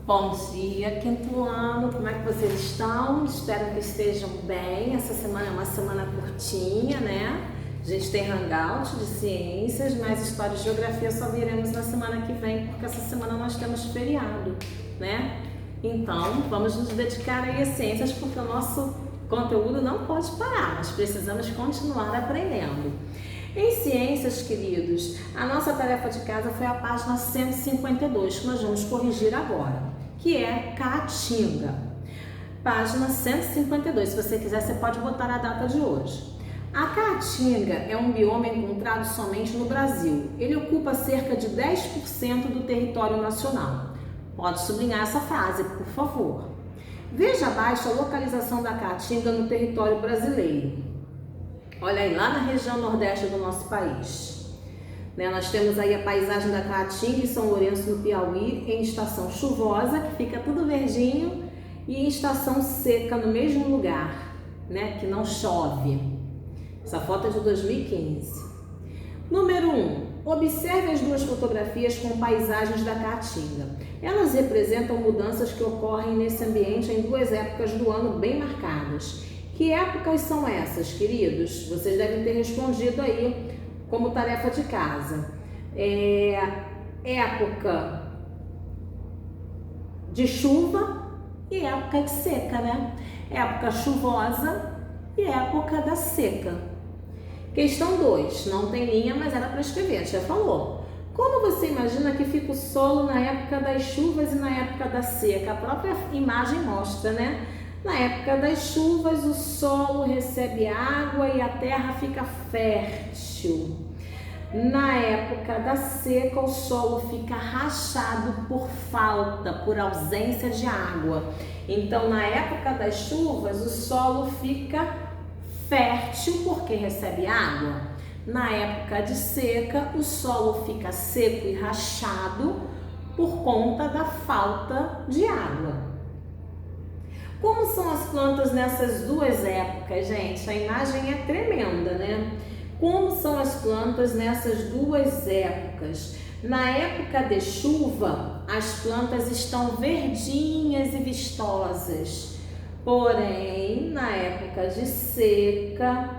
Bom dia, quinto ano, como é que vocês estão? Espero que estejam bem. Essa semana é uma semana curtinha, né? A gente tem hangout de ciências, mas história e geografia só viremos na semana que vem, porque essa semana nós temos feriado, né? Então, vamos nos dedicar aí às ciências, porque o nosso conteúdo não pode parar, nós precisamos continuar aprendendo. Em ciências, queridos, a nossa tarefa de casa foi a página 152, que nós vamos corrigir agora, que é Caatinga. Página 152, se você quiser, você pode botar a data de hoje. A Caatinga é um bioma encontrado somente no Brasil. Ele ocupa cerca de 10% do território nacional. Pode sublinhar essa frase, por favor. Veja abaixo a localização da Caatinga no território brasileiro. Olha aí, lá na região nordeste do nosso país. Nós temos aí a paisagem da Caatinga em São Lourenço, no Piauí, em estação chuvosa, que fica tudo verdinho, e em estação seca, no mesmo lugar, né, que não chove. Essa foto é de 2015. Número 1. Observe as duas fotografias com paisagens da Caatinga. Elas representam mudanças que ocorrem nesse ambiente em duas épocas do ano bem marcadas. Que épocas são essas, queridos? Vocês devem ter respondido aí como tarefa de casa. Época de chuva e época de seca, né? Época chuvosa e época da seca. Questão 2. Não tem linha, mas era para escrever, a gente já falou. Como você imagina que fica o solo na época das chuvas e na época da seca? A própria imagem mostra, né? Na época das chuvas, o solo recebe água e a terra fica fértil. Na época da seca, o solo fica rachado por ausência de água. Então, na época das chuvas, o solo fica fértil porque recebe água. Na época de seca, o solo fica seco e rachado por conta da falta de água. Como são as plantas nessas duas épocas, gente? A imagem é tremenda, né? Como são as plantas nessas duas épocas? Na época de chuva, as plantas estão verdinhas e vistosas. Porém, na época de seca,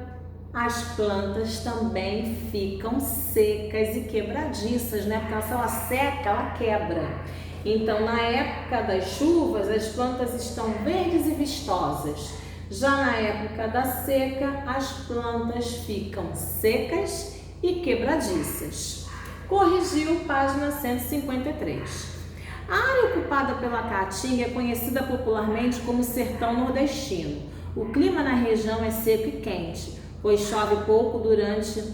as plantas também ficam secas e quebradiças, né? Porque se ela seca, ela quebra. Então, na época das chuvas, as plantas estão verdes e vistosas. Já na época da seca, as plantas ficam secas e quebradiças. Corrigiu, página 153. A área ocupada pela Caatinga é conhecida popularmente como Sertão Nordestino. O clima na região é seco e quente, pois chove pouco durante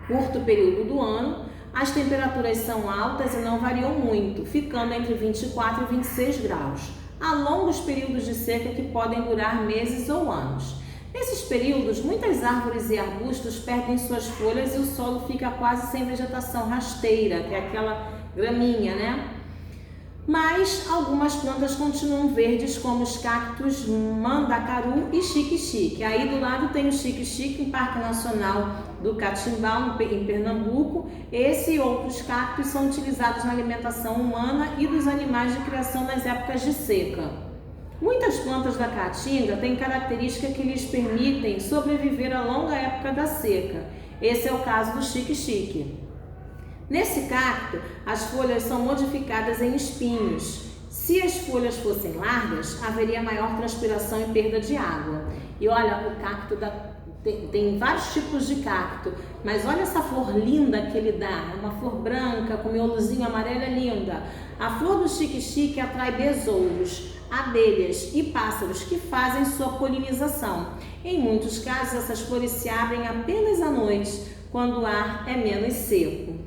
curto período do ano. As temperaturas são altas e não variam muito, ficando entre 24 e 26 graus. Há longos períodos de seca que podem durar meses ou anos. Nesses períodos, muitas árvores e arbustos perdem suas folhas e o solo fica quase sem vegetação rasteira, que é aquela graminha, né? Mas algumas plantas continuam verdes, como os cactos mandacaru e xique-xique. Aí do lado tem o xique-xique, em Parque Nacional do Catimbau, em Pernambuco. Esse e outros cactos são utilizados na alimentação humana e dos animais de criação nas épocas de seca. Muitas plantas da Caatinga têm características que lhes permitem sobreviver a longa época da seca. Esse é o caso do xique-xique. Nesse cacto, as folhas são modificadas em espinhos. Se as folhas fossem largas, haveria maior transpiração e perda de água. E olha, o cacto tem vários tipos de cacto, mas olha essa flor linda que ele dá. É uma flor branca com miolozinho amarelo, é linda. A flor do xique-xique atrai besouros, abelhas e pássaros que fazem sua polinização. Em muitos casos, essas flores se abrem apenas à noite, quando o ar é menos seco.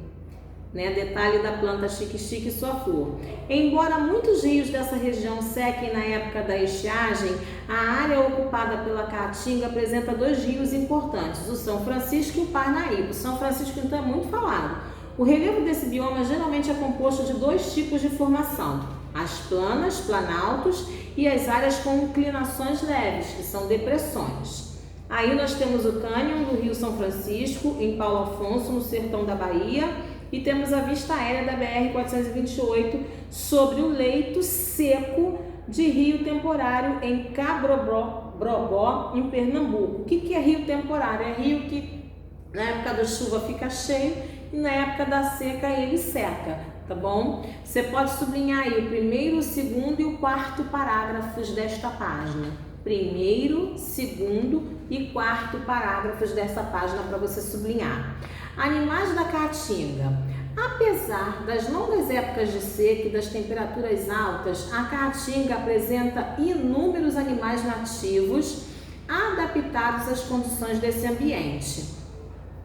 Detalhe da planta xique-xique e sua flor. Embora muitos rios dessa região sequem na época da estiagem, a área ocupada pela Caatinga apresenta dois rios importantes, o São Francisco e o Parnaíba. O São Francisco, então, é muito falado. O relevo desse bioma geralmente é composto de dois tipos de formação: as planas, planaltos, e as áreas com inclinações leves, que são depressões. Aí nós temos o cânion do Rio São Francisco, em Paulo Afonso, no sertão da Bahia, e temos a vista aérea da BR-428 sobre o leito seco de rio temporário em Cabrobó, em Pernambuco. O que é rio temporário? É rio que na época da chuva fica cheio e na época da seca ele seca, tá bom? Você pode sublinhar aí o primeiro, o segundo e o quarto parágrafos desta página. Primeiro, segundo e quarto parágrafos dessa página para você sublinhar. Animais da Caatinga. Apesar das longas épocas de seca e das temperaturas altas, a Caatinga apresenta inúmeros animais nativos adaptados às condições desse ambiente.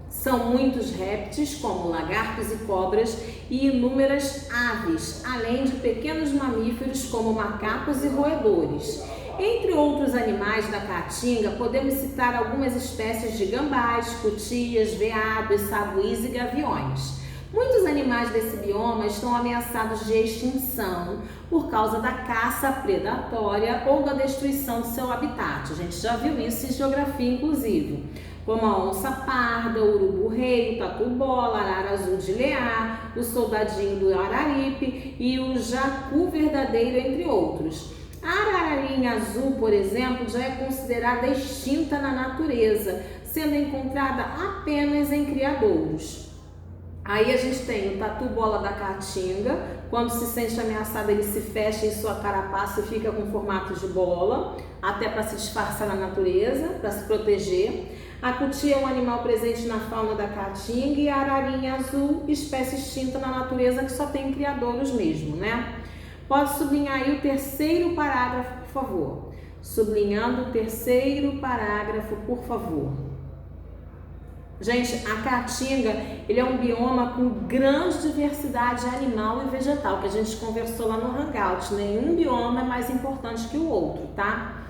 São muitos répteis, como lagartos e cobras, e inúmeras aves, além de pequenos mamíferos, como macacos e roedores. Entre outros animais da Caatinga, podemos citar algumas espécies de gambás, cutias, veados, saguis e gaviões. Muitos animais desse bioma estão ameaçados de extinção por causa da caça predatória ou da destruição do seu habitat. A gente já viu isso em geografia, inclusive, como a onça parda, o urubu-rei, o tatu-bola, a arara azul de Lear, o soldadinho do Araripe e o jacu verdadeiro, entre outros. A arararinha azul, por exemplo, já é considerada extinta na natureza, sendo encontrada apenas em criadouros. Aí a gente tem o tatu-bola da Caatinga, quando se sente ameaçado ele se fecha em sua carapaça e fica com formato de bola, até para se disfarçar na natureza, para se proteger. A cutia é um animal presente na fauna da Caatinga e a ararinha azul, espécie extinta na natureza que só tem criadouros mesmo, né? Pode sublinhar aí o terceiro parágrafo, por favor. Sublinhando o terceiro parágrafo, por favor. Gente, a Caatinga, ele é um bioma com grande diversidade animal e vegetal, que a gente conversou lá no Hangout. Nenhum bioma é mais importante que o outro, tá?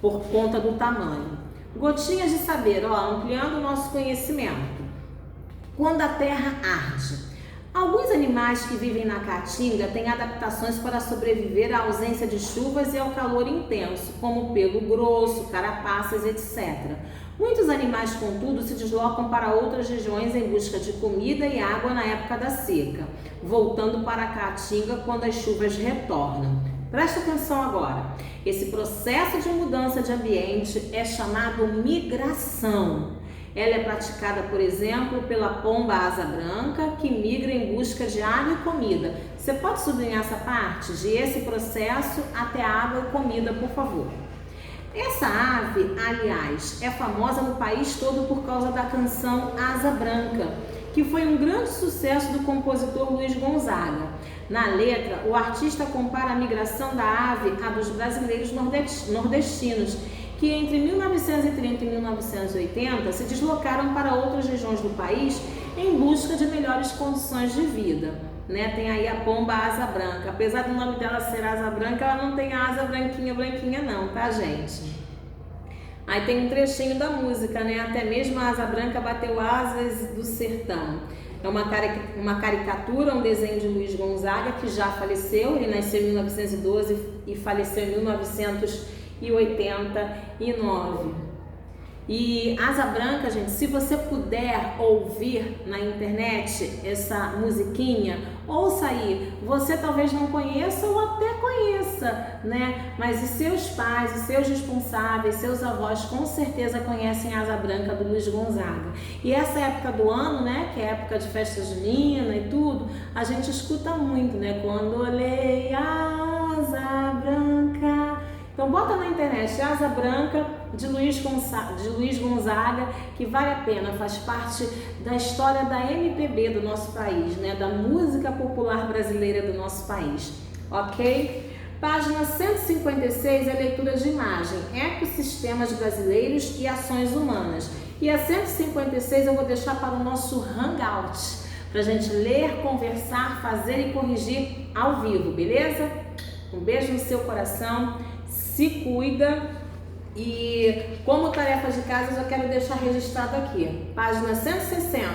Por conta do tamanho. Gotinhas de saber, ó, ampliando o nosso conhecimento. Quando a terra arde. Alguns animais que vivem na Caatinga têm adaptações para sobreviver à ausência de chuvas e ao calor intenso, como pelo grosso, carapaças, etc. Muitos animais, contudo, se deslocam para outras regiões em busca de comida e água na época da seca, voltando para a Caatinga quando as chuvas retornam. Presta atenção agora. Esse processo de mudança de ambiente é chamado migração. Ela é praticada, por exemplo, pela pomba asa branca, que migra em busca de água e comida. Você pode sublinhar essa parte de esse processo até água e comida, por favor. Essa ave, aliás, é famosa no país todo por causa da canção Asa Branca, que foi um grande sucesso do compositor Luiz Gonzaga. Na letra, o artista compara a migração da ave à dos brasileiros nordestinos, que entre 1930 e 1980 se deslocaram para outras regiões do país em busca de melhores condições de vida. Né? Tem aí a pomba asa branca. Apesar do nome dela ser asa branca, ela não tem a asa branquinha não, tá, gente? Aí tem um trechinho da música, né? Até mesmo a asa branca bateu asas do sertão. É uma caricatura, um desenho de Luiz Gonzaga, que já faleceu. Ele nasceu em 1912 e faleceu em 1989. E Asa Branca, gente, se você puder ouvir na internet essa musiquinha, ouça aí. Você talvez não conheça ou até conheça, né? Mas os seus pais, os seus responsáveis, seus avós com certeza conhecem Asa Branca do Luiz Gonzaga. E essa época do ano, né, que é a época de festa junina e tudo, a gente escuta muito, né? Quando olhei Asa Branca. Então bota na internet Asa Branca de Luiz Gonzaga, que vale a pena, faz parte da história da MPB do nosso país, né? Da música popular brasileira do nosso país, ok? Página 156 é leitura de imagem, ecossistemas brasileiros e ações humanas. E a 156 eu vou deixar para o nosso Hangout, para a gente ler, conversar, fazer e corrigir ao vivo, beleza? Um beijo no seu coração. Se cuida e como tarefa de casa eu já quero deixar registrado aqui, página 160,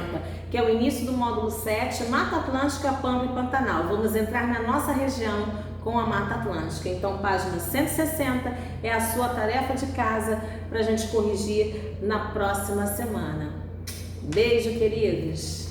que é o início do módulo 7, Mata Atlântica, Pampa e Pantanal. Vamos entrar na nossa região com a Mata Atlântica. Então, página 160 é a sua tarefa de casa para a gente corrigir na próxima semana. Beijo, queridos!